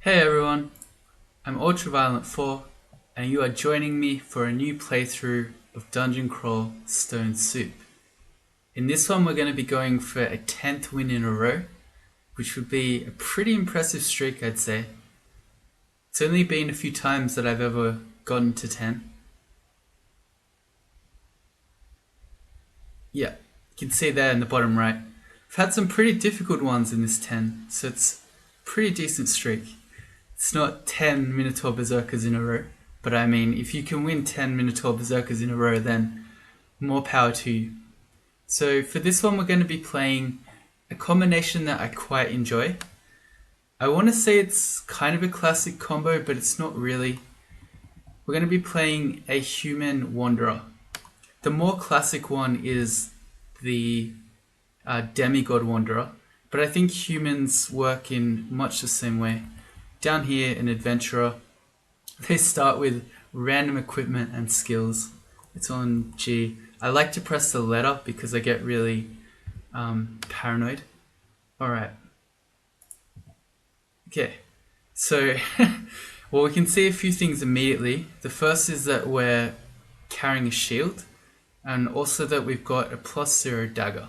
Hey everyone, I'm Ultraviolent4 and you are joining me for a new playthrough of Dungeon Crawl Stone Soup. In this one we're going to be going for a 10th win in a row, which would be a pretty impressive streak I'd say. It's only been a few times that I've ever gotten to 10. Yeah, you can see there in the bottom right. I've had some pretty difficult ones in this 10, so it's a pretty decent streak. It's not 10 Minotaur Berserkers in a row, but I mean, if you can win 10 Minotaur Berserkers in a row, then more power to you. So for this one, we're going to be playing a combination that I quite enjoy. I want to say it's kind of a classic combo, but it's not really. We're going to be playing a HuWn Wanderer. The more classic one is the Demigod Wanderer, but I think humans work in much the same way. Down here, an adventurer, they start with random equipment and skills. It's on G. I like to press the letter because I get really paranoid. Alright. Okay, so well, we can see a few things immediately. The first is that we're carrying a shield, and also that we've got a +0 dagger.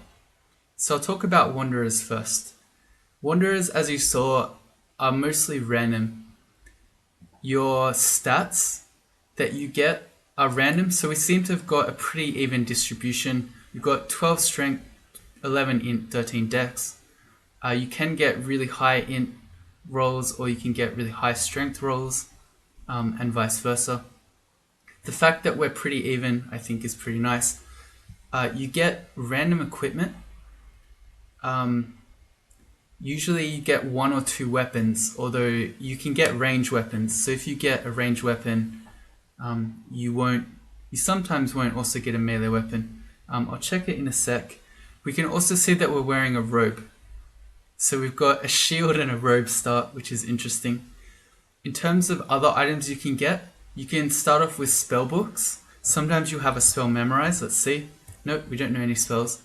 So I'll talk about Wanderers first. Wanderers, as you saw, are mostly random. Your stats that you get are random, so we seem to have got a pretty even distribution. You've got 12 strength, 11 int, 13 dex. You can get really high int rolls, or you can get really high strength rolls, and vice versa. The fact that we're pretty even, I think, is pretty nice. You get random equipment. Usually you get 1 or 2 weapons, although you can get range weapons. So if you get a range weapon, you sometimes won't also get a melee weapon. I'll check it in a sec. We can also see that we're wearing a robe. So we've got a shield and a robe start, which is interesting. In terms of other items you can start off with spell books. Sometimes you have a spell memorized. Let's see. Nope, we don't know any spells.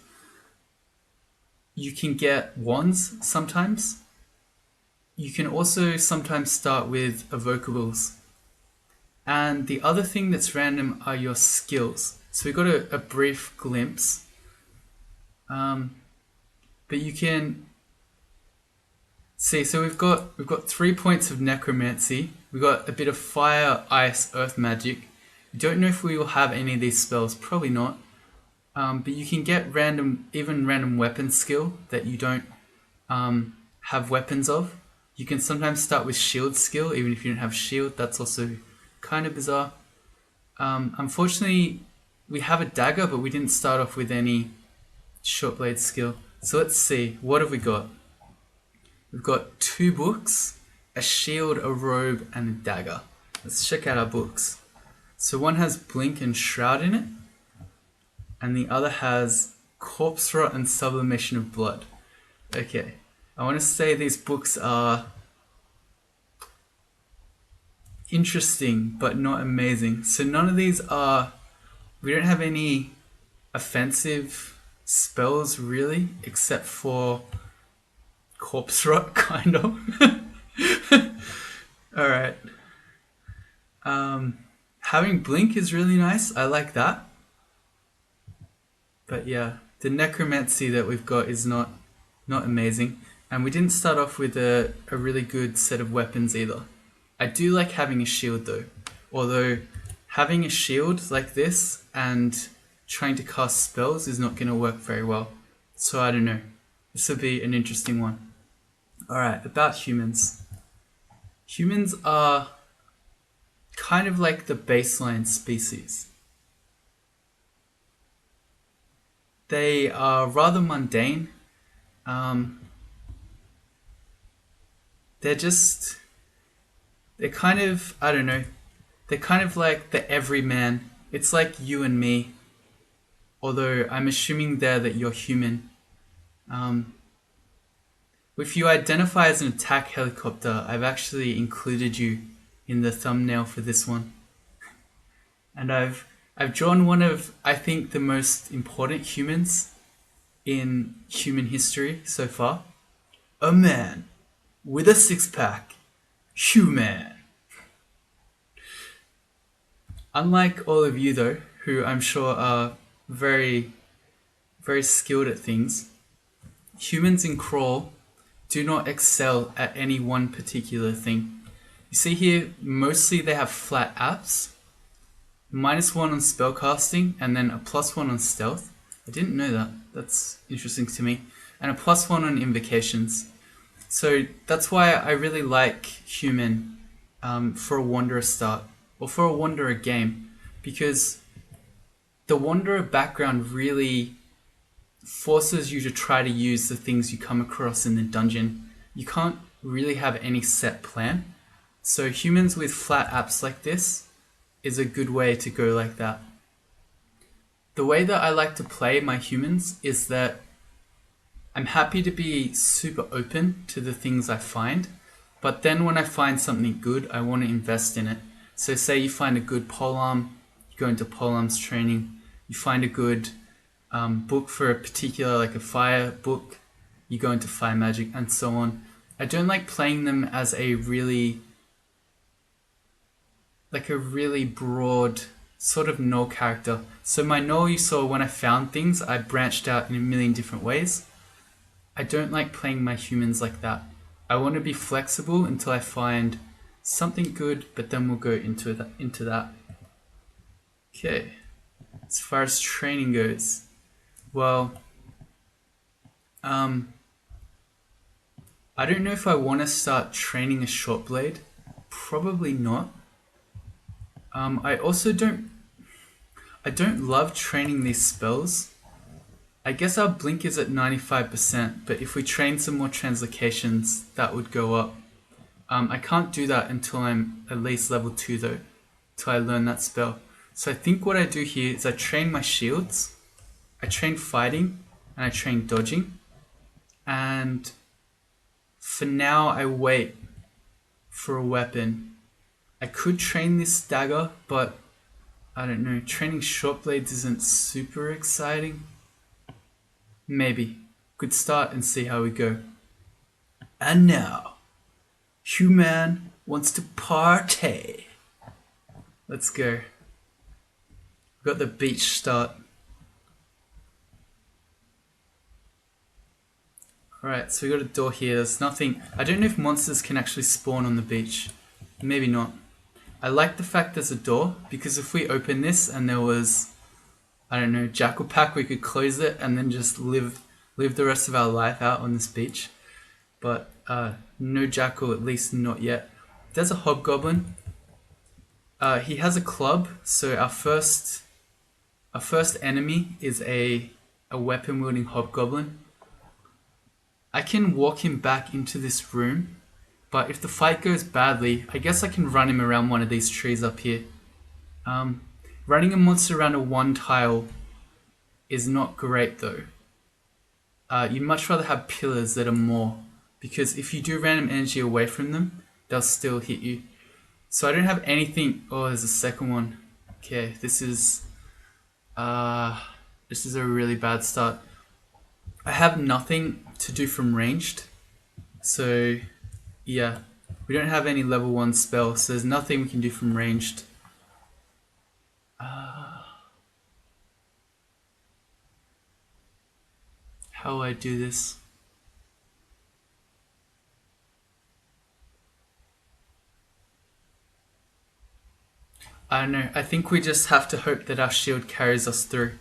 You can get wands sometimes. You can also sometimes start with evocables. And the other thing that's random are your skills. So we got a brief glimpse. But you can see, so we've got 3 points of necromancy. We've got a bit of fire, ice, earth magic. We don't know if we will have any of these spells, probably not. But you can get even random weapon skill that you don't have weapons of. You can sometimes start with shield skill, even if you don't have shield. That's also kind of bizarre. Unfortunately, we have a dagger, but we didn't start off with any short blade skill. So let's see, what have we got? We've got 2 books, a shield, a robe, and a dagger. Let's check out our books. So one has Blink and Shroud in it, and the other has Corpse Rot and Sublimation of Blood. Okay, I want to say these books are interesting, but not amazing. So none of these we don't have any offensive spells really, except for Corpse Rot, kind of. Alright. Having Blink is really nice, I like that. But yeah, the necromancy that we've got is not amazing. And we didn't start off with a really good set of weapons either. I do like having a shield though. Although having a shield like this and trying to cast spells is not going to work very well. So I don't know. This will be an interesting one. Alright, about humans. Humans are kind of like the baseline species. They are rather mundane. They're kind of, I don't know, they're kind of like the everyman. It's like you and me, although I'm assuming there that you're human. If you identify as an attack helicopter, I've actually included you in the thumbnail for this one. And I've drawn one of, I think, the most important humans in human history so far. A man with a 6-pack HuWn. Unlike all of you though, who I'm sure are very, very skilled at things, humans in Crawl do not excel at any one particular thing. You see here, mostly they have flat apps, -1 on spellcasting, and then a +1 on stealth. I didn't know that. That's interesting to me. And a +1 on invocations. So that's why I really like HuWn for a Wanderer start, or for a Wanderer game, because the Wanderer background really forces you to try to use the things you come across in the dungeon. You can't really have any set plan. So humans with flat apps like this is a good way to go like that. The way that I like to play my humans is that I'm happy to be super open to the things I find, but then when I find something good, I want to invest in it. So say you find a good polearm, you go into polearms training. You find a good book for a particular, like a fire book, you go into fire magic, and so on. I don't like playing them as a really broad sort of null character. So my null you saw when I found things, I branched out in a million different ways. I don't like playing my humans like that. I want to be flexible until I find something good, but then we'll go into that. Okay, as far as training goes, well, I don't know if I want to start training a short blade. Probably not. I also don't love training these spells. I guess our blink is at 95%, but if we train some more translocations, that would go up. I can't do that until I'm at least level 2 though, till I learn that spell. So I think what I do here is I train my shields, I train fighting, and I train dodging. And for now I wait for a weapon. I could train this dagger, but I don't know, training short blades isn't super exciting. Maybe. Could start and see how we go. And now, HuWn wants to party. Let's go. We've got the beach start. Alright, so we got a door here. There's nothing. I don't know if monsters can actually spawn on the beach. Maybe not. I like the fact there's a door, because if we open this and there was, I don't know, Jackal Pack, we could close it and then just live the rest of our life out on this beach. But no Jackal, at least not yet. There's a Hobgoblin. He has a club, so our first enemy is a weapon wielding Hobgoblin. I can walk him back into this room, but if the fight goes badly, I guess I can run him around one of these trees up here. Running a monster around a 1 tile is not great though. You'd much rather have pillars that are more, because if you do random energy away from them, they'll still hit you. So I don't have anything. Oh, there's a second one. Okay, this is a really bad start. I have nothing to do from ranged, so yeah, we don't have any level 1 spell, so there's nothing we can do from ranged. How do I do this? I don't know, I think we just have to hope that our shield carries us through.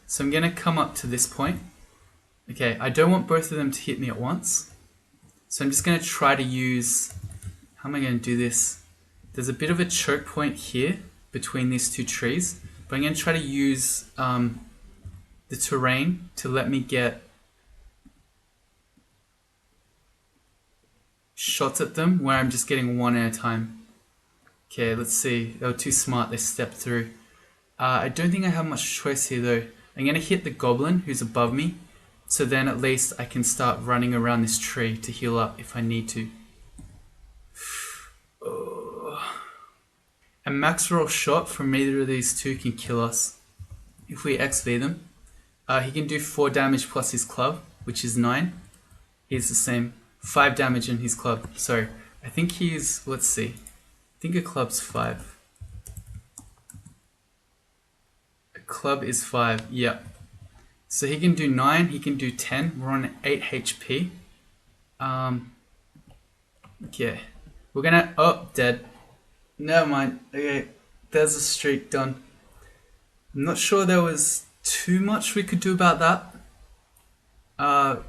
So I'm gonna come up to this point. Okay, I don't want both of them to hit me at once. So I'm just going to try to use... How am I going to do this? There's a bit of a choke point here between these 2 trees. But I'm going to try to use the terrain to let me get shots at them where I'm just getting 1 at a time. Okay, let's see. They were too smart. They stepped through. I don't think I have much choice here though. I'm going to hit the goblin who's above me. So then at least I can start running around this tree to heal up if I need to. A max roll shot from either of these 2 can kill us. If we XV them. He can do 4 damage plus his club, which is 9. He's the same. 5 damage in his club. Sorry. I I think he's, let's see. I think a club's 5. A club is 5, yep. So he can do 9, he can do 10. We're on 8 HP. Okay. We're gonna, oh, dead. Never mind. Okay, there's a streak done. I'm not sure there was too much we could do about that.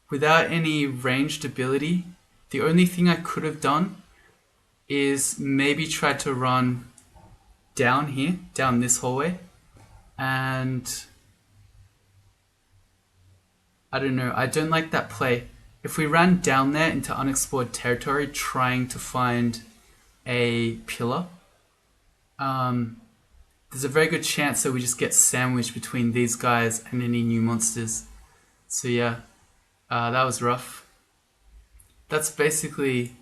Without any ranged ability, the only thing I could have done is maybe try to run down here, down this hallway, and I don't know, I don't like that play. If we ran down there into unexplored territory trying to find a pillar, there's a very good chance that we just get sandwiched between these guys and any new monsters. So yeah, that was rough. That's basically,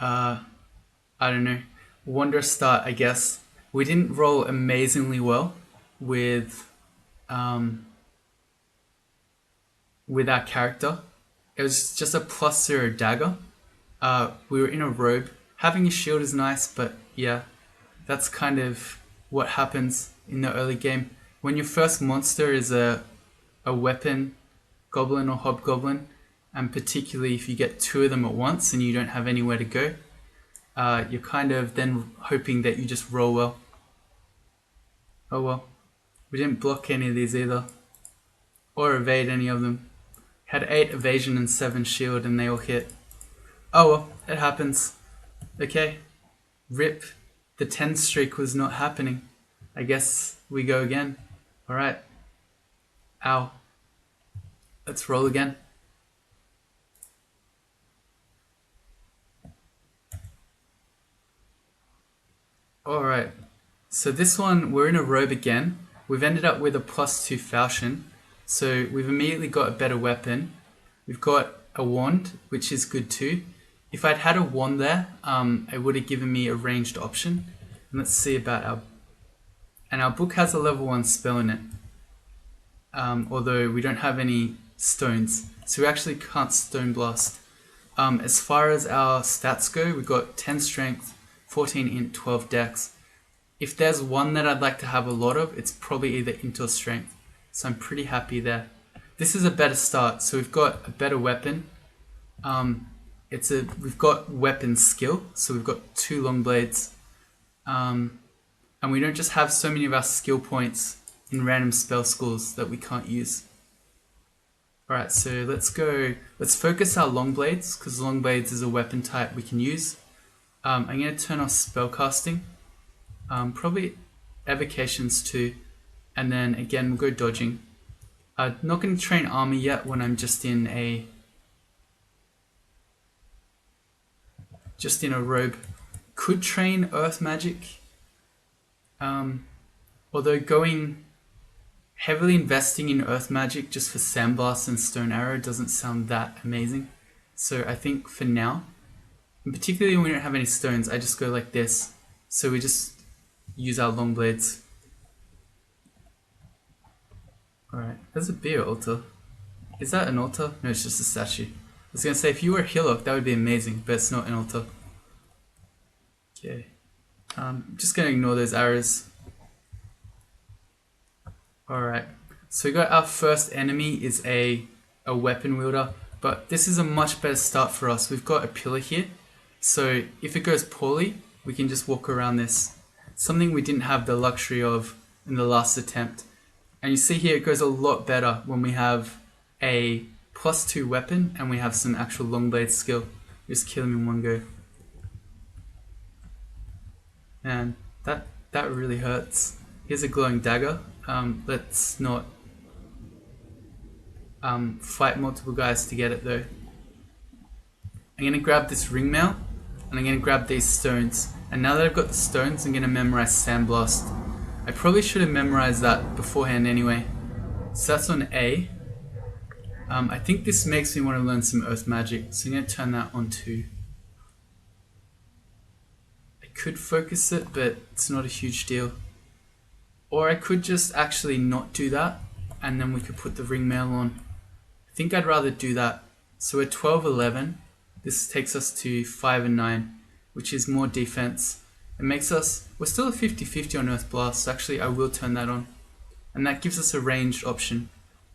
I don't know, wondrous start, I guess. We didn't roll amazingly well with our character. It was just a +0 dagger. We were in a robe. Having a shield is nice, but yeah, that's kind of what happens in the early game. When your first monster is a weapon, goblin or hobgoblin, and particularly if you get 2 of them at once and you don't have anywhere to go, you're kind of then hoping that you just roll well. Oh well, we didn't block any of these either, or evade any of them. Had 8 evasion and 7 shield and they all hit. Oh well, it happens. Okay, rip. The 10 streak was not happening. I guess we go again. Alright. Ow. Let's roll again. Alright. So this one, we're in a robe again. We've ended up with a +2 falchion. So we've immediately got a better weapon. We've got a wand, which is good too. If I'd had a wand there, it would have given me a ranged option. And let's see about our... And our book has a level 1 spell in it. Although we don't have any stones. So we actually can't stone blast. As far as our stats go, we've got 10 strength, 14 int, 12 dex. If there's one that I'd like to have a lot of, it's probably either int or strength. So I'm pretty happy there. This is a better start. So we've got a better weapon. We've got weapon skill. So we've got 2 long blades. And we don't just have so many of our skill points in random spell schools that we can't use. Alright, so let's focus our long blades, because long blades is a weapon type we can use. I'm going to turn off spellcasting. Probably evocations too. And then again, we'll go dodging. Not going to train armor yet when I'm just in a robe. Could train earth magic. Although heavily investing in earth magic just for sandblast and stone arrow doesn't sound that amazing. So I think for now, and particularly when we don't have any stones, I just go like this. So we just use our long blades. Alright, there's a beer altar. Is that an altar? No, it's just a statue. I was going to say, if you were a hillock, that would be amazing, but it's not an altar. Okay. I'm just going to ignore those arrows. Alright, so we got our first enemy is a weapon wielder, but this is a much better start for us. We've got a pillar here, so if it goes poorly, we can just walk around this. Something we didn't have the luxury of in the last attempt. And you see here it goes a lot better when we have a +2 weapon and we have some actual long blade skill. Just kill him in one go. And that really hurts. Here's a glowing dagger. Let's not fight multiple guys to get it though. I'm going to grab this ring mail and I'm going to grab these stones. And now that I've got the stones, I'm going to memorize Sandblast. I probably should have memorized that beforehand anyway. So that's on A. I think this makes me want to learn some earth magic, so I'm going to turn that on too. I could focus it, but it's not a huge deal. Or I could just actually not do that, and then we could put the ring mail on. I think I'd rather do that. So we're 12-11. This takes us to 5 and 9, which is more defense. It makes us, we're still a 50-50 on Earth Blast, so actually I will turn that on. And that gives us a ranged option.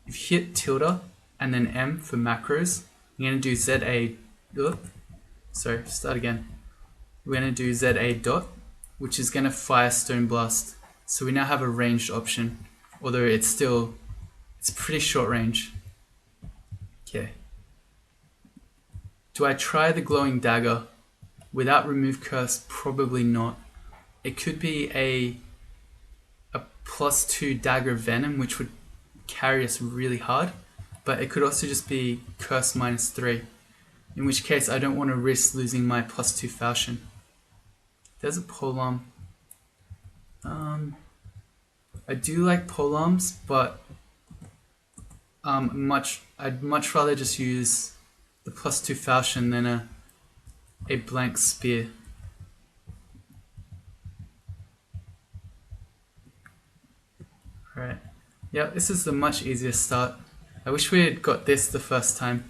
If you hit tilde and then M for macros, you're going to do ZA, start again. We're going to do ZA dot, which is going to fire Stone Blast. So we now have a ranged option, although it's pretty short range. Okay. Do I try the Glowing Dagger? Without Remove Curse, probably not. It could be a +2 Dagger Venom, which would carry us really hard, but it could also just be Curse -3, in which case I don't want to risk losing my +2 Falchion. There's a polearm. I do like polearms, but I'd much rather just use the +2 Falchion than a blank spear. Alright, yeah, this is the much easier start. I wish we had got this the first time.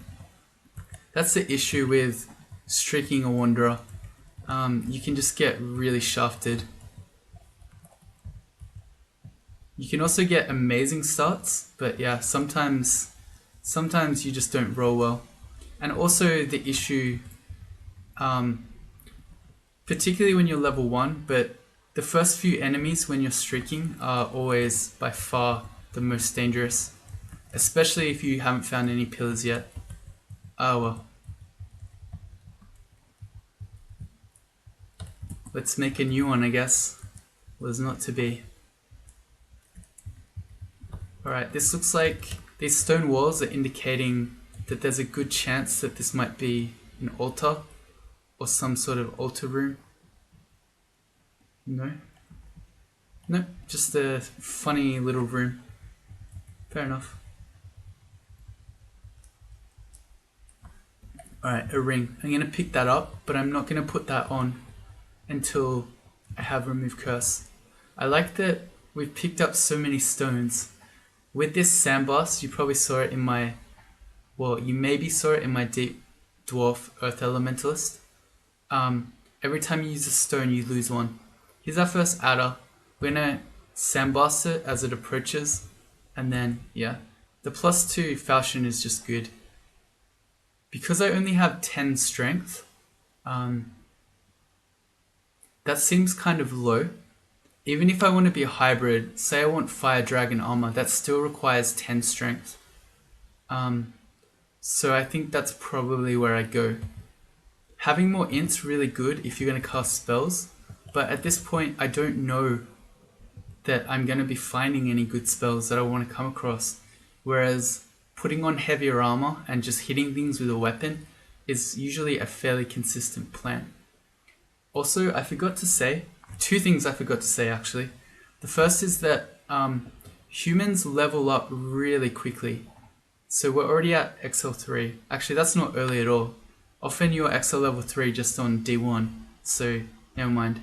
That's the issue with streaking a Wanderer. You can just get really shafted. You can also get amazing starts, but yeah, sometimes you just don't roll well. And also the issue, particularly when you're level 1, but the first few enemies when you're streaking are always by far the most dangerous, especially if you haven't found any pillars yet. Oh well. Let's make a new one, I guess. Was not to be. Alright, this looks like these stone walls are indicating that there's a good chance that this might be an altar or some sort of altar room. No? No, just a funny little room. Fair enough. Alright, a ring. I'm going to pick that up, but I'm not going to put that on until I have Remove Curse. I like that we've picked up so many stones. With this Sandblast, you probably saw it in my, well, you maybe saw it in my Deep Dwarf Earth Elementalist. Every time you use a stone, you lose one. Here's our first adder. We're going to Sandblast it as it approaches. And then, yeah, the +2 Falchion is just good. Because I only have 10 strength, that seems kind of low. Even if I want to be a hybrid, say I want Fire Dragon armor, that still requires 10 strength. So I think that's probably where I go. Having more int's really good if you're going to cast spells, but at this point I don't know that I'm going to be finding any good spells that I want to come across. Whereas putting on heavier armor and just hitting things with a weapon is usually a fairly consistent plan. Also, I forgot to say, 2 things I forgot to say actually. The first is that humans level up really quickly. So we're already at XL3. Actually, that's not early at all. Often you're XL level 3 just on D1, so never mind.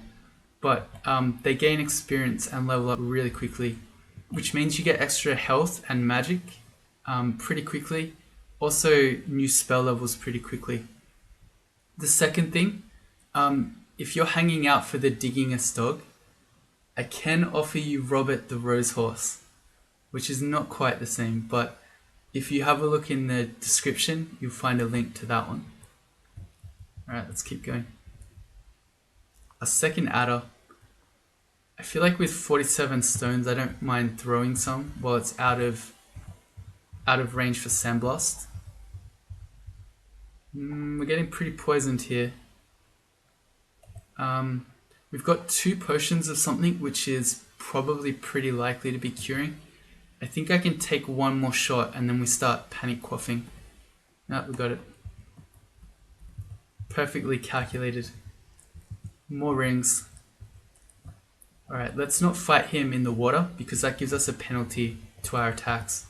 But they gain experience and level up really quickly, which means you get extra health and magic pretty quickly. Also, new spell levels pretty quickly. The second thing, if you're hanging out for the Diggingest Dog, I can offer you Robert the Rose Horse, which is not quite the same, but if you have a look in the description, you'll find a link to that one. Alright, let's keep going. A second adder. I feel like with 47 stones, I don't mind throwing some while it's out of range for Sandblast. We're getting pretty poisoned here. We've got 2 potions of something which is probably pretty likely to be curing. I think I can take one more shot and then we start panic quaffing. No, we got it. Perfectly calculated. More rings. Alright, let's not fight him in the water because that gives us a penalty to our attacks.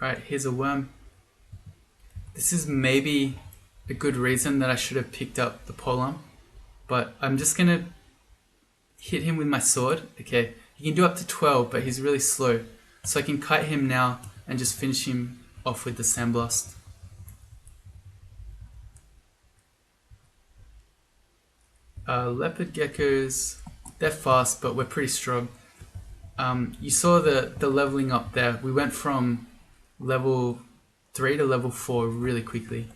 Alright, here's a worm. This is maybe a good reason that I should have picked up the polearm, but I'm just gonna hit him with my sword. Okay, he can do up to 12, but he's really slow. So I can kite him now and just finish him off with the Sandblast. Leopard geckos, they're fast, but we're pretty strong. You saw the leveling up there. We went from level 3 to level 4 really quickly.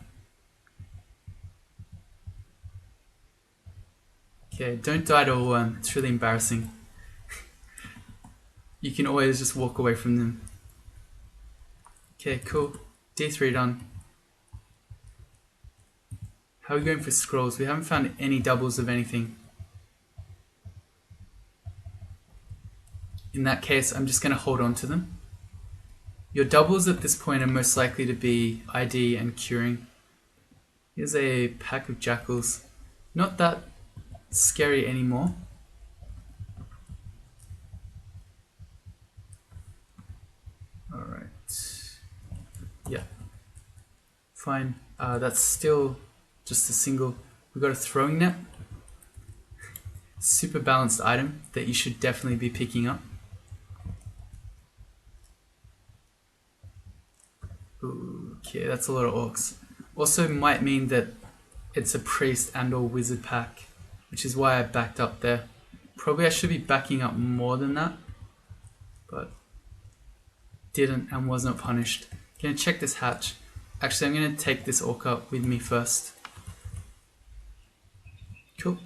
Okay, don't die to a worm. It's really embarrassing. You can always just walk away from them. Okay, cool. D3 done. How are we going for scrolls? We haven't found any doubles of anything. In that case, I'm just going to hold on to them. Your doubles at this point are most likely to be ID and curing. Here's a pack of jackals. Not that scary anymore. Alright. Yeah. Fine. That's still just a single. We've got a throwing net. Super balanced item that you should definitely be picking up. Okay, that's a lot of orcs. Also might mean that it's a priest and or wizard pack, which is why I backed up there. Probably I should be backing up more than that, but didn't and wasn't punished. Gonna check this hatch. Actually, I'm gonna take this orc up with me first. Cool.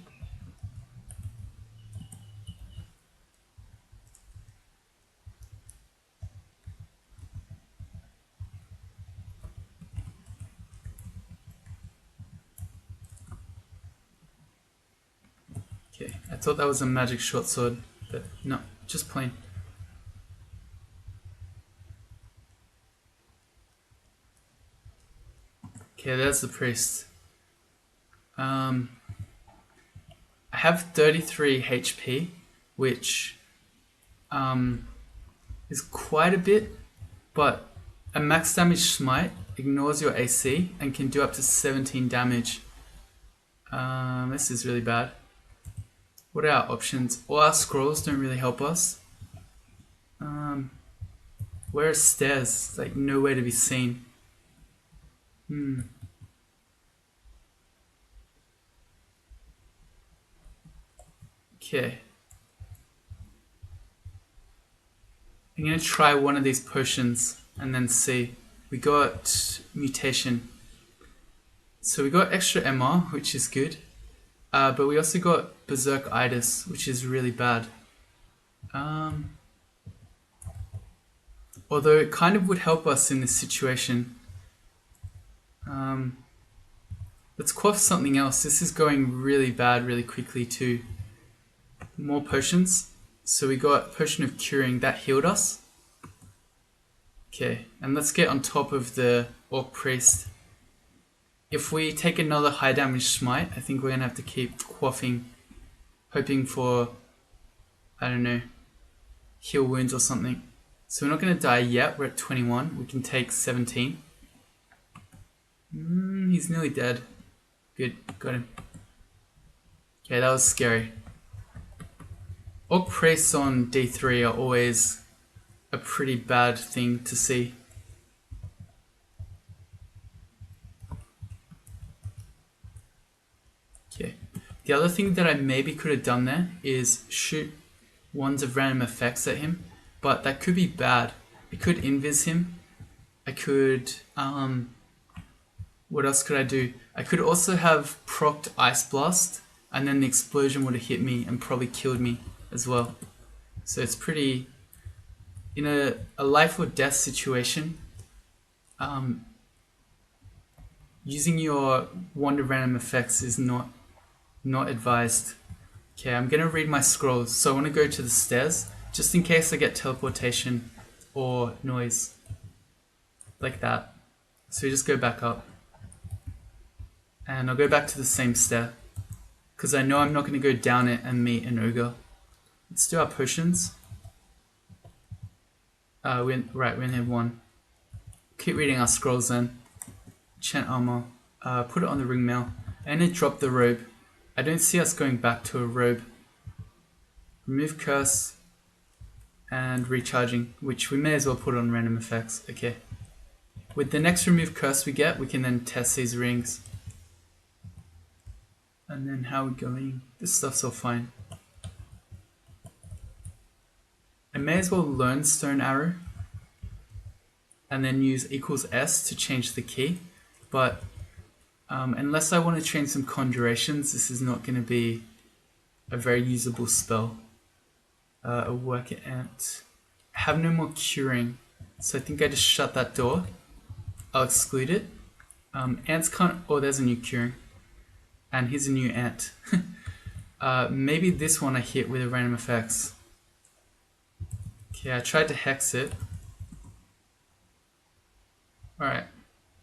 Okay, I thought that was a magic short sword, but no, just plain. Okay, there's the priest. I have 33 HP, which is quite a bit, but a max damage smite ignores your AC and can do up to 17 damage. This is really bad. What are our options? All our scrolls don't really help us. Where are stairs? Like nowhere to be seen. Okay. I'm gonna try one of these potions and then see. We got mutation. So we got extra MR, which is good. But we also got berserkitis, which is really bad. Although it kind of would help us in this situation. Let's quaff something else. This is going really bad really quickly too. More potions. So we got potion of curing, that healed us. Okay, and let's get on top of the orc priest. If we take another high damage smite, I think we're gonna have to keep quaffing, hoping for, I don't know, heal wounds or something. So we're not gonna die yet, we're at 21, we can take 17. He's nearly dead. Good, got him. Okay, that was scary. Orc priests on D3 are always a pretty bad thing to see. Okay. The other thing that I maybe could have done there is shoot wands of random effects at him, but that could be bad. I could invis him. I could, what else could I do? I could also have procced Ice Blast, and then the explosion would have hit me and probably killed me as well. So it's pretty, in a life or death situation, using your wand of random effects is not advised. Okay, I'm gonna read my scrolls. So I want to go to the stairs, just in case I get teleportation or noise. Like that. So we just go back up. And I'll go back to the same stair, because I know I'm not going to go down it and meet an ogre. Let's do our potions. We only have one. Keep reading our scrolls then. Enchant armor. Put it on the ring mail. And then drop the robe. I don't see us going back to a robe. Remove curse. and recharging, which we may as well put on random effects. Okay. With the next remove curse we get, we can then test these rings. And then how are we going? This stuff's all fine. I may as well learn Stone Arrow and then use equals S to change the key. But unless I want to change some conjurations, this is not going to be a very usable spell. A worker ant. I have no more curing, so I think I just shut that door. I'll exclude it. Ants can't. Oh, there's a new curing, and here's a new ant. Maybe this one I hit with a random effects. Okay, I tried to hex it. Alright,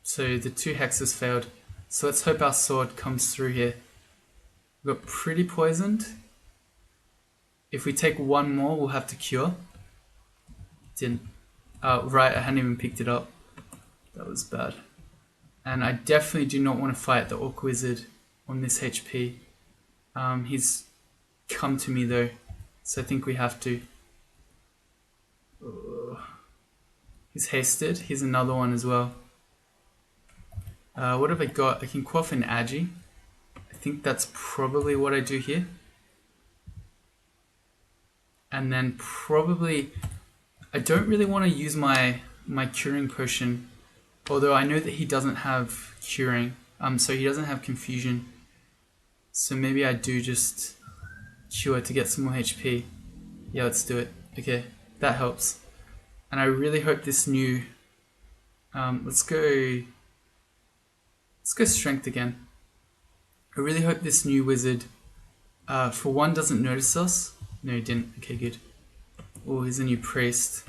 so the 2 hexes failed. So let's hope our sword comes through here. We got pretty poisoned. If we take one more, we'll have to cure. Didn't. Right, I hadn't even picked it up. That was bad. And I definitely do not want to fight the Orc Wizard on this HP. He's come to me though, so I think we have to. He's hasted. Here's another one as well. What have I got? I can quaff an Agi. I think that's probably what I do here. And then probably, I don't really want to use my curing potion, although I know that he doesn't have curing, so he doesn't have confusion. So maybe I do just cure to get some more HP. Yeah, let's do it. Okay, that helps. And I really hope this new, let's go strength again. I really hope this new wizard, for one, doesn't notice us. No, he didn't. Okay, good. Oh, he's a new priest.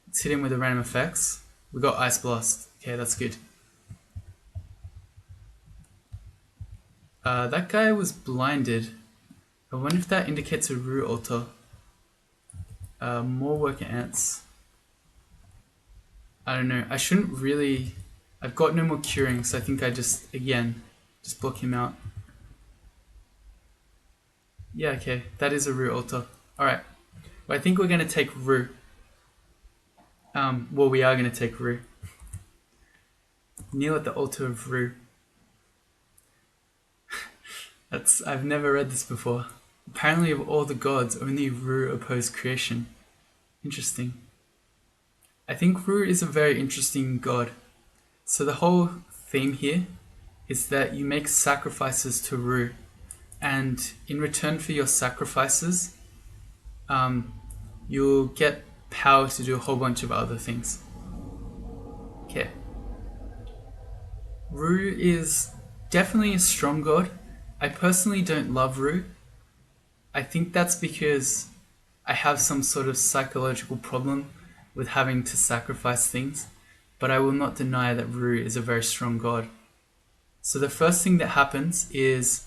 Let's hit him with the random effects. We got Ice Blast. Okay, that's good. That guy was blinded. I wonder if that indicates a Rue altar. More worker ants. I don't know. I shouldn't really. I've got no more curing, so I think I just block him out. Yeah, okay. That is a Rue altar. Alright. Well, I think we're going to take Rue. Well, we are going to take Rue. Kneel at the altar of Rue. I've never read this before. Apparently of all the gods, only Rue opposed creation. Interesting. I think Rue is a very interesting god. So the whole theme here is that you make sacrifices to Rue, and in return for your sacrifices, you'll get power to do a whole bunch of other things. Okay. Rue is definitely a strong god. I personally don't love Rue. I think that's because I have some sort of psychological problem with having to sacrifice things, but I will not deny that Rue is a very strong god. So the first thing that happens is,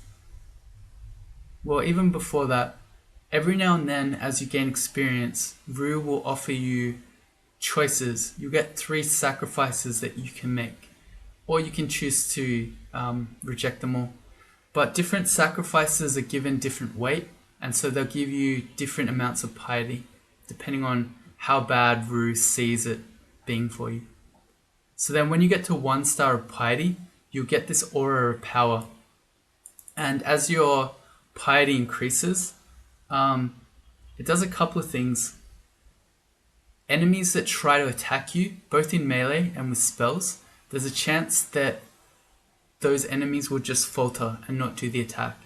well, even before that, every now and then as you gain experience, Rue will offer you choices. You get 3 sacrifices that you can make, or you can choose to reject them all. But different sacrifices are given different weight, and so they'll give you different amounts of piety, depending on how bad Rue sees it being for you. So then when you get to 1 star of piety, you'll get this aura of power. And as your piety increases, it does a couple of things. Enemies that try to attack you, both in melee and with spells, there's a chance that those enemies will just falter and not do the attack.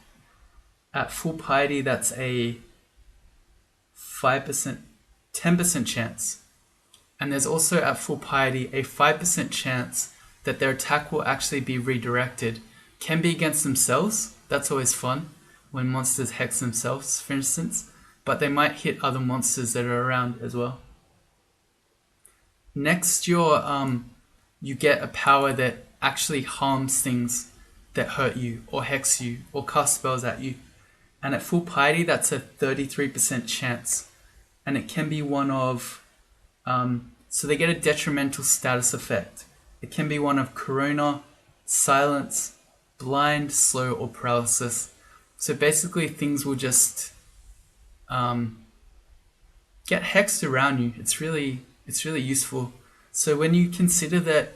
At full piety, that's a 5%, 10% chance. And there's also at full piety a 5% chance that their attack will actually be redirected. Can be against themselves, that's always fun, when monsters hex themselves, for instance, but they might hit other monsters that are around as well. Next, you get a power that actually harms things that hurt you, or hex you, or cast spells at you. And at full piety, that's a 33% chance. And it can be one of, so they get a detrimental status effect. It can be one of corona, silence, blind, slow, or paralysis. So basically things will just get hexed around you. It's really useful. So when you consider that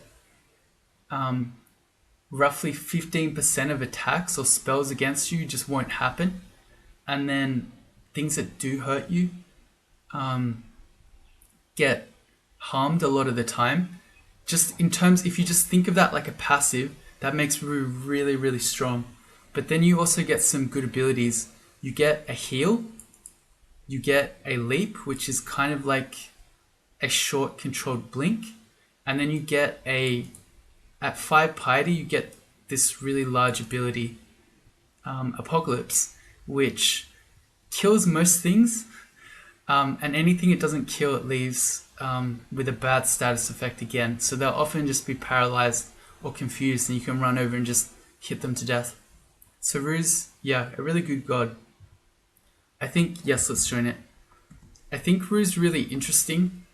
roughly 15% of attacks or spells against you just won't happen, and then things that do hurt you get harmed a lot of the time. Just in terms, if you just think of that like a passive, that makes Rue really, really strong. But then you also get some good abilities. You get a heal, you get a leap, which is kind of like a short controlled blink, and then you get at 5 piety, you get this really large ability, Apocalypse, which kills most things, and anything it doesn't kill, it leaves with a bad status effect again. So they'll often just be paralyzed or confused, and you can run over and just hit them to death. So Rue's, yeah, a really good god. I think, yes, let's join it. I think Rue's really interesting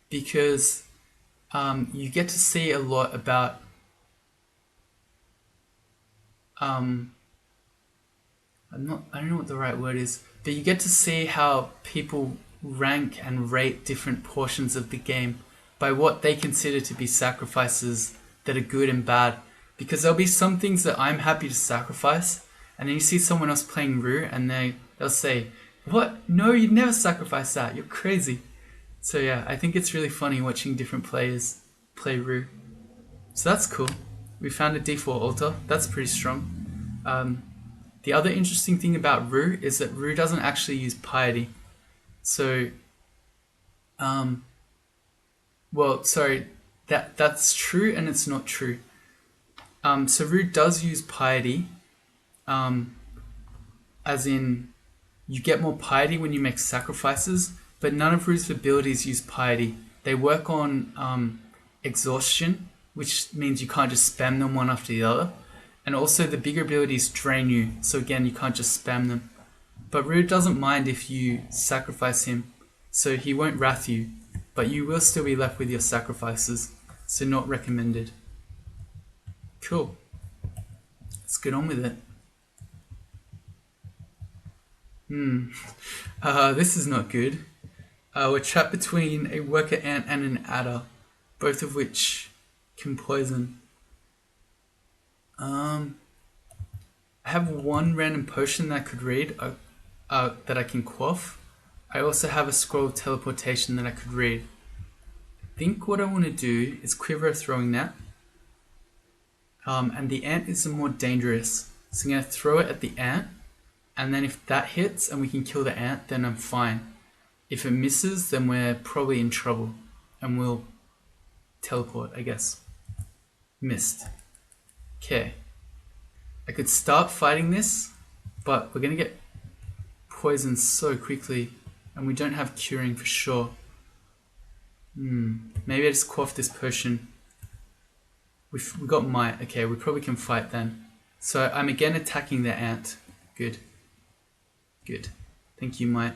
because you get to see a lot about I don't know what the right word is, but you get to see how people rank and rate different portions of the game by what they consider to be sacrifices that are good and bad. Because there'll be some things that I'm happy to sacrifice, and then you see someone else playing Rue and they'll say, "What? No, you'd never sacrifice that. You're crazy." So yeah, I think it's really funny watching different players play Rue. So that's cool. We found a default altar. That's pretty strong. The other interesting thing about Rue is that Rue doesn't actually use piety. So, well, sorry, that's true and it's not true. So Rue does use piety, as in you get more piety when you make sacrifices, but none of Rue's abilities use piety. They work on exhaustion, which means you can't just spam them one after the other. And also the bigger abilities drain you, so again, you can't just spam them. But Rue doesn't mind if you sacrifice him, so he won't wrath you, but you will still be left with your sacrifices, so not recommended. Cool. Let's get on with it. This is not good. We're trapped between a worker ant and an adder, both of which can poison. I have one random potion that I could read, that I can quaff. I also have a scroll of teleportation that I could read. I think what I want to do is quiver a throwing net. And the ant is the more dangerous. So I'm going to throw it at the ant, and then if that hits and we can kill the ant, then I'm fine. If it misses, then we're probably in trouble, and we'll teleport, I guess. Missed. Okay. I could start fighting this, but we're going to get poisoned so quickly, and we don't have curing for sure. Maybe I just quaff this potion. We got might. Okay, we probably can fight then. So I'm again attacking the ant. Good. Good. Thank you, might.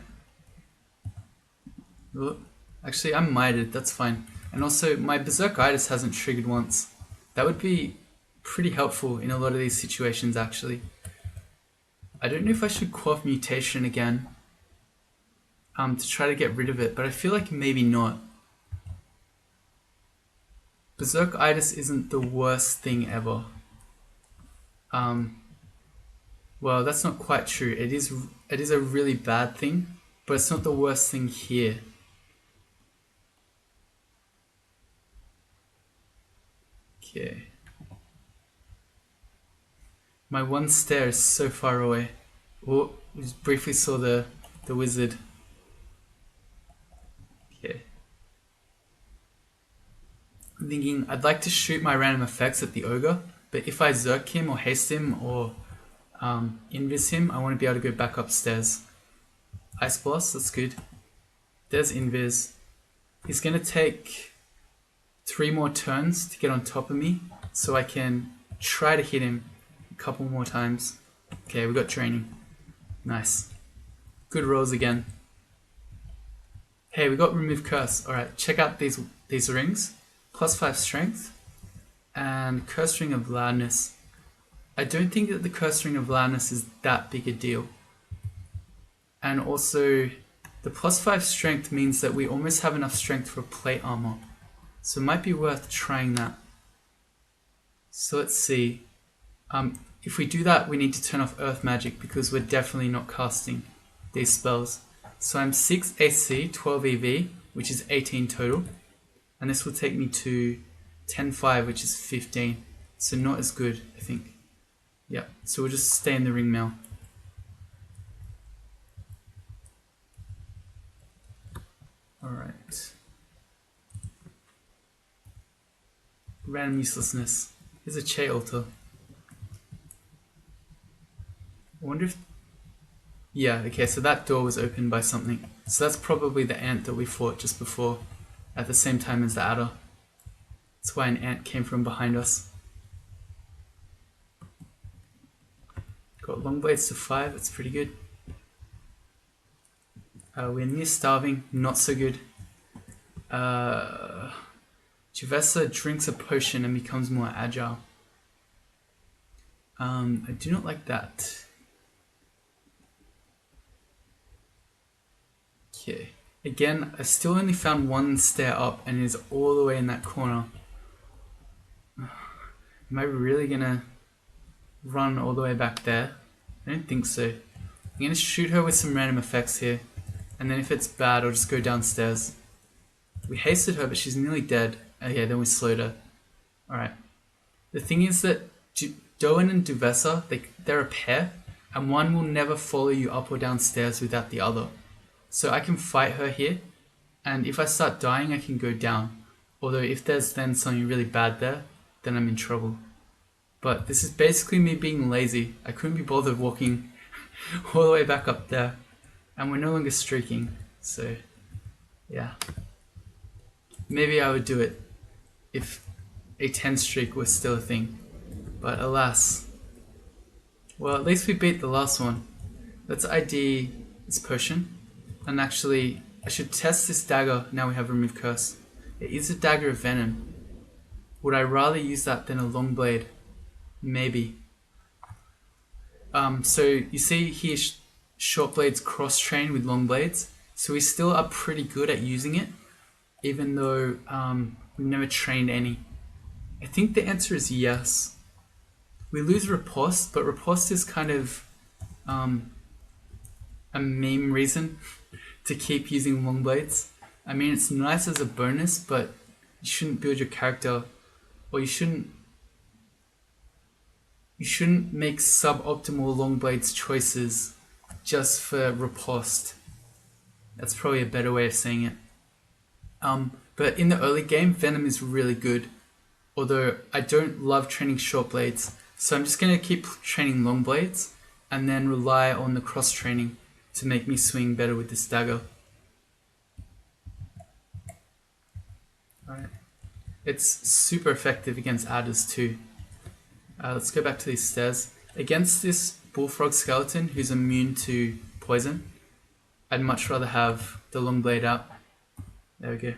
Oh, actually, I'm mighted. That's fine. And also, my Berserkitis hasn't triggered once. That would be pretty helpful in a lot of these situations, actually. I don't know if I should quaff mutation again to try to get rid of it, but I feel like maybe not. Berserkitis isn't the worst thing ever. Well, that's not quite true. It is a really bad thing, but it's not the worst thing here. Okay. My one stare is so far away. Oh, we just briefly saw the wizard. Okay. I'm thinking I'd like to shoot my random effects at the ogre, but if I zerk him or haste him or invis him, I want to be able to go back upstairs. Ice Blast, that's good. There's invis. He's going to take 3 more turns to get on top of me, so I can try to hit him a couple more times. Okay, we got training. Nice. Good rolls again. Hey, we got remove curse. Alright, check out these rings. +5 strength and curse ring of loudness. I don't think that the curse ring of loudness is that big a deal. And also The +5 strength means that we almost have enough strength for plate armor. So it might be worth trying that. So let's see. If we do that, we need to turn off earth magic because we're definitely not casting these spells. So I'm 6 AC, 12 EV, which is 18 total. And this will take me to 10-5, which is 15. So not as good, I think. Yeah, so we'll just stay in the ring mail. Alright. Random uselessness. Here's a Che altar. I wonder if... Yeah, okay, so that door was opened by something. So that's probably the ant that we fought just before, at the same time as the adder. That's why an ant came from behind us. Got long blades to 5, that's pretty good. We're near starving, not so good. Juvessa drinks a potion and becomes more agile. I do not like that. Okay. Again, I still only found one stair up and it is all the way in that corner. Am I really gonna run all the way back there? I don't think so. I'm gonna shoot her with some random effects here. And then if it's bad, I'll just go downstairs. We hasted her, but she's nearly dead. Okay, then we slowed her. Alright. The thing is that HuWn and Duvessa, they're a pair, and one will never follow you up or downstairs without the other. So I can fight her here, and if I start dying, I can go down. Although if there's then something really bad there, then I'm in trouble. But this is basically me being lazy. I couldn't be bothered walking all the way back up there. And we're no longer streaking, so yeah. Maybe I would do it if a 10 streak was still a thing. But alas. Well, at least we beat the last one. Let's ID this potion. And actually, I should test this dagger now we have Remove Curse. It is a dagger of venom. Would I rather use that than a long blade? Maybe. So you see here short blades cross-train with long blades. So we still are pretty good at using it, even though we've never trained any. I think the answer is yes. We lose Riposte, but Riposte is kind of a meme reason to keep using long blades. I mean, it's nice as a bonus, but you shouldn't build your character, or you shouldn't make suboptimal long blades choices just for Riposte. That's probably a better way of saying it. But in the early game, Venom is really good, although I don't love training short blades, so I'm just going to keep training long blades and then rely on the cross training to make me swing better with this dagger. Alright. It's super effective against adders too. Let's go back to these stairs. Against this bullfrog skeleton who's immune to poison, I'd much rather have the long blade out. There we go.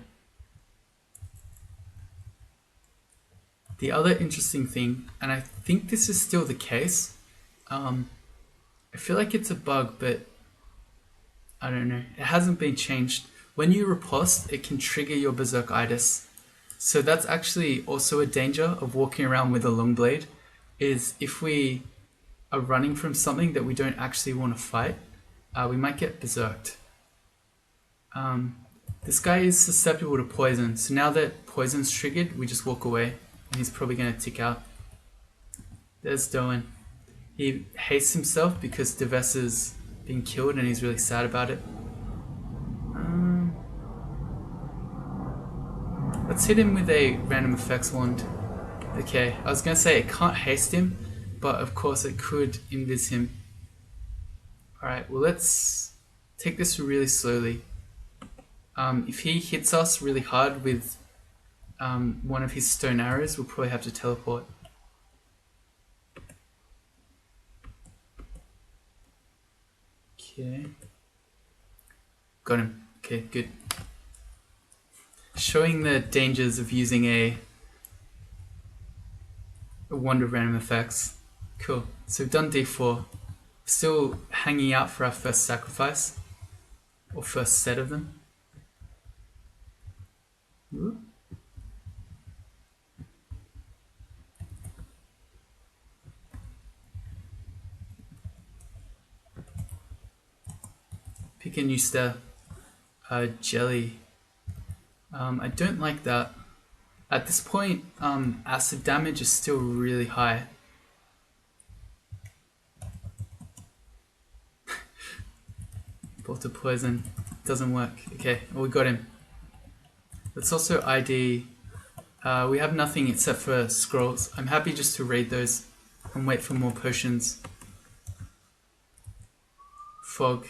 The other interesting thing, and I think this is still the case, I feel like it's a bug, but I don't know. It hasn't been changed. When you riposte, it can trigger your berserkitis. So that's actually also a danger of walking around with a long blade, is if we are running from something that we don't actually want to fight, we might get berserked. This guy is susceptible to poison, so now that poison's triggered, we just walk away, and he's probably going to tick out. There's HuWn. He hates himself because Duvessa's been killed and he's really sad about it. Let's hit him with a random effects wand. Okay, I was going to say it can't haste him, but of course it could invis him. Alright, well let's take this really slowly. If he hits us really hard with one of his stone arrows, we'll probably have to teleport. Okay. Got him. Okay, good. Showing the dangers of using a wand of random effects. Cool. So we've done D4. Still hanging out for our first sacrifice. or first set of them. Ooh. Pick a new stat. Jelly. I don't like that. At this point, acid damage is still really high. Water poison doesn't work. Okay, well, we got him. Let's also ID. We have nothing except for scrolls. I'm happy just to raid those and wait for more potions. Fog.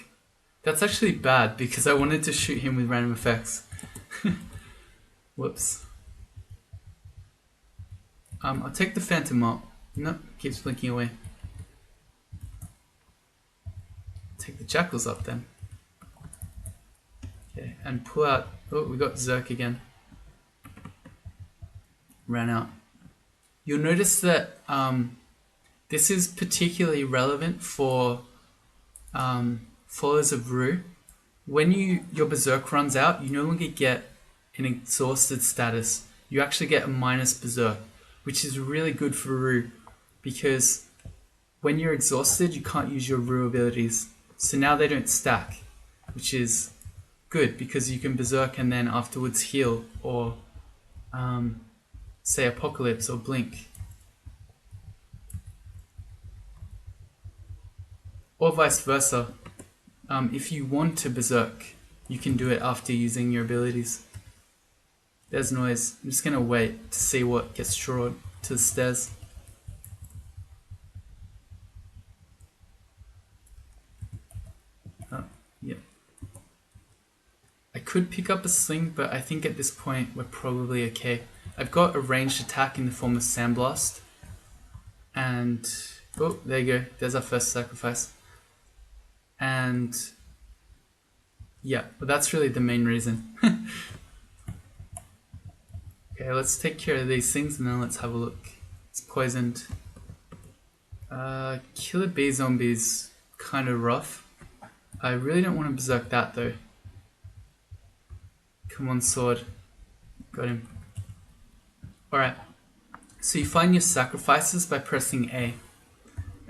That's actually bad because I wanted to shoot him with random effects. Whoops. I'll take the phantom up. No, keeps blinking away. Take the jackals up then. Okay, and pull out. Oh, we got Zerk again. Ran out. You'll notice that this is particularly relevant for followers of Rue. When your berserk runs out, you no longer get an exhausted status. You actually get a minus berserk, which is really good for Rue because when you're exhausted, you can't use your Rue abilities. So now they don't stack, which is good because you can berserk and then afterwards heal or say Apocalypse or Blink. Or vice versa. If you want to berserk, you can do it after using your abilities. There's noise. I'm just going to wait to see what gets drawn to the stairs. Oh, yep. I could pick up a sling, but I think at this point we're probably okay. I've got a ranged attack in the form of Sandblast. And, oh, there you go. There's our first sacrifice. And, yeah, but that's really the main reason. Okay, let's take care of these things and then let's have a look. It's poisoned. Killer bee zombies, kind of rough. I really don't want to berserk that though. Come on, sword. Got him. Alright, so you find your sacrifices by pressing A.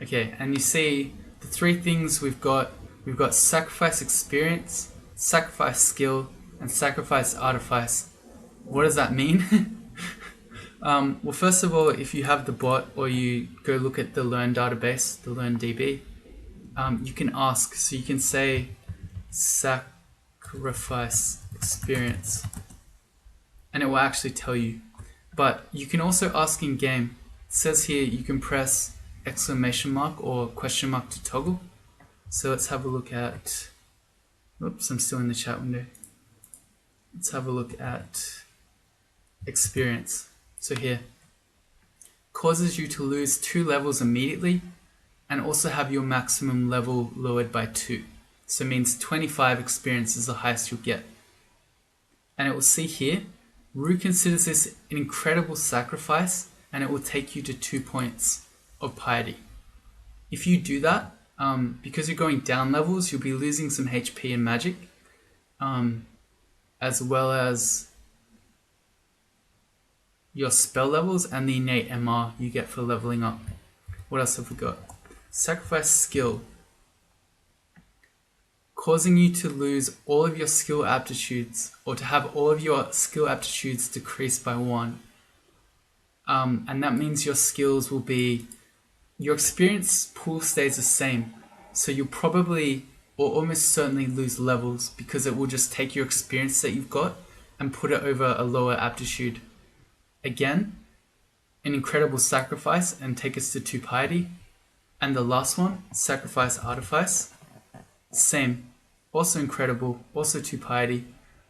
Okay, and you see the three things we've got. We've got sacrifice experience, sacrifice skill, and sacrifice artifice. What does that mean? Well, first of all, if you have the bot or you go look at the Learn database, the Learn DB, you can ask. So you can say sacrifice experience, and it will actually tell you. But you can also ask in game. It says here you can press exclamation mark or question mark to toggle. So let's have a look at. Oops, I'm still in the chat window. Let's have a look at experience. So here, causes you to lose 2 levels immediately and also have your maximum level lowered by 2. So it means 25 experience is the highest you'll get. And it will see here, Rue considers this an incredible sacrifice and it will take you to 2 points of piety. If you do that, because you're going down levels, you'll be losing some HP and magic, as well as your spell levels and the innate MR you get for leveling up. What else have we got? Sacrifice skill. Causing you to lose all of your skill aptitudes or to have all of your skill aptitudes decreased by 1. And that means your skills will be, your experience pool stays the same. So you'll probably or almost certainly lose levels because it will just take your experience that you've got and put it over a lower aptitude. Again, an incredible sacrifice and take us to 2 piety. And the last one, sacrifice artifice. Same, also incredible, also 2 piety.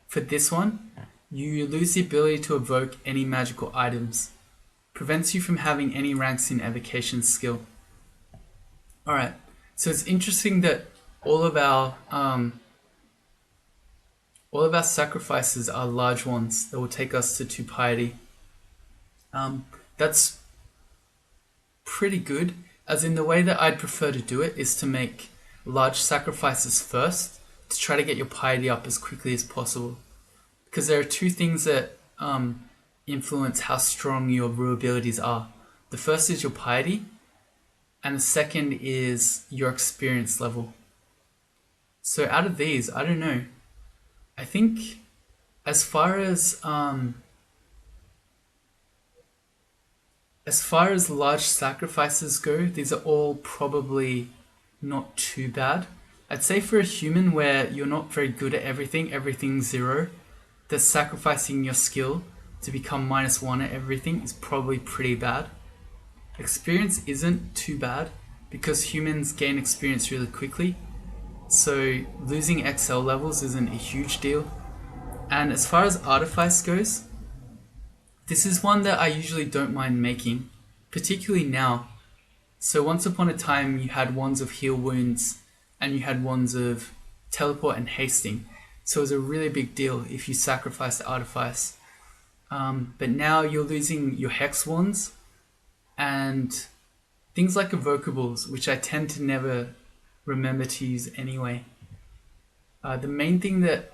For this one, you lose the ability to evoke any magical items. Prevents you from having any ranks in evocation skill. Alright, so it's interesting that all of our sacrifices are large ones that will take us to 2 piety. That's pretty good, as in the way that I'd prefer to do it is to make large sacrifices first to try to get your piety up as quickly as possible. Because there are two things that influence how strong your Rue abilities are. The first is your piety, and the second is your experience level. So out of these, I don't know. I think as far as large sacrifices go, these are all probably not too bad. I'd say for a human where you're not very good at everything's 0, that sacrificing your skill to become -1 at everything is probably pretty bad. Experience isn't too bad because humans gain experience really quickly, so losing XL levels isn't a huge deal. And as far as Artifice goes, this is one that I usually don't mind making, particularly now. So once upon a time you had wands of heal wounds and you had wands of teleport and hasting. So it was a really big deal if you sacrificed Artifice. But now you're losing your hex wands and things like evocables, which I tend to never remember to use anyway. The main thing that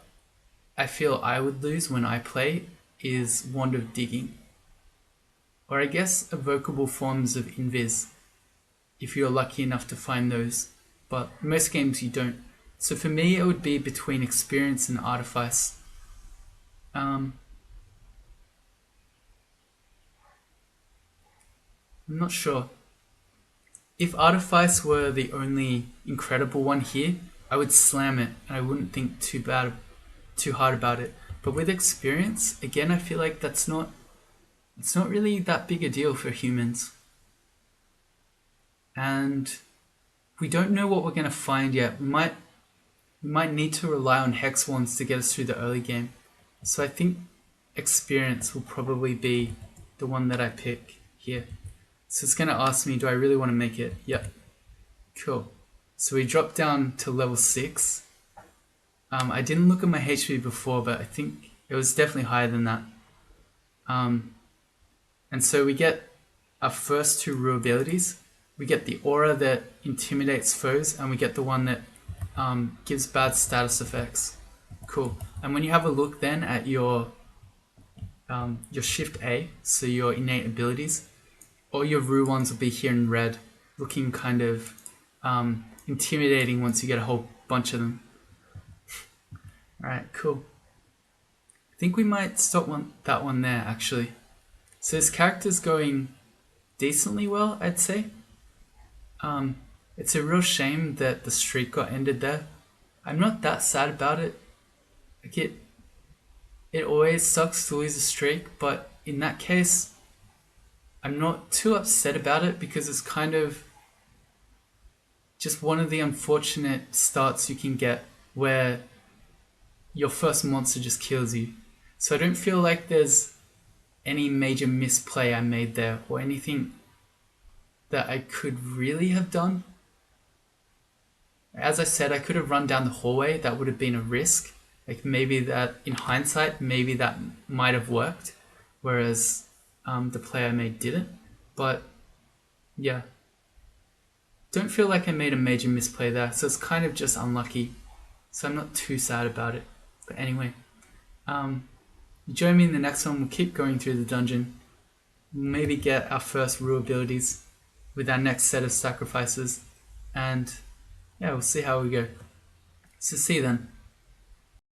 I feel I would lose when I play is Wand of Digging. Or I guess evocable forms of invis, if you're lucky enough to find those. But most games you don't. So for me it would be between experience and Artifice. I'm not sure. If Artifice were the only incredible one here, I would slam it and I wouldn't think too hard about it. But with experience, again, I feel like it's not really that big a deal for humans. And we don't know what we're going to find yet. We might need to rely on hex wands to get us through the early game. So I think experience will probably be the one that I pick here. So it's going to ask me, do I really want to make it? Yep. Cool. So we dropped down to level 6. I didn't look at my HP before, but I think it was definitely higher than that. And so we get our first 2 Rue abilities. We get the aura that intimidates foes, and we get the one that gives bad status effects. Cool. And when you have a look then at your Shift A, so your innate abilities, all your Rue ones will be here in red, looking kind of intimidating once you get a whole bunch of them. Alright, cool. I think we might stop that one there, actually. So this character's going decently well, I'd say. It's a real shame that the streak got ended there. I'm not that sad about it. Like it always sucks to lose a streak, but in that case, I'm not too upset about it because it's kind of just one of the unfortunate starts you can get where your first monster just kills you. So I don't feel like there's any major misplay I made there or anything that I could really have done. As I said, I could have run down the hallway. That would have been a risk. Like maybe that, in hindsight, maybe that might have worked, whereas the play I made didn't. But yeah, don't feel like I made a major misplay there. So it's kind of just unlucky. So I'm not too sad about it. But anyway, join me in the next one. We'll keep going through the dungeon. We'll maybe get our first Rue abilities with our next set of sacrifices. And yeah, we'll see how we go. So see you then.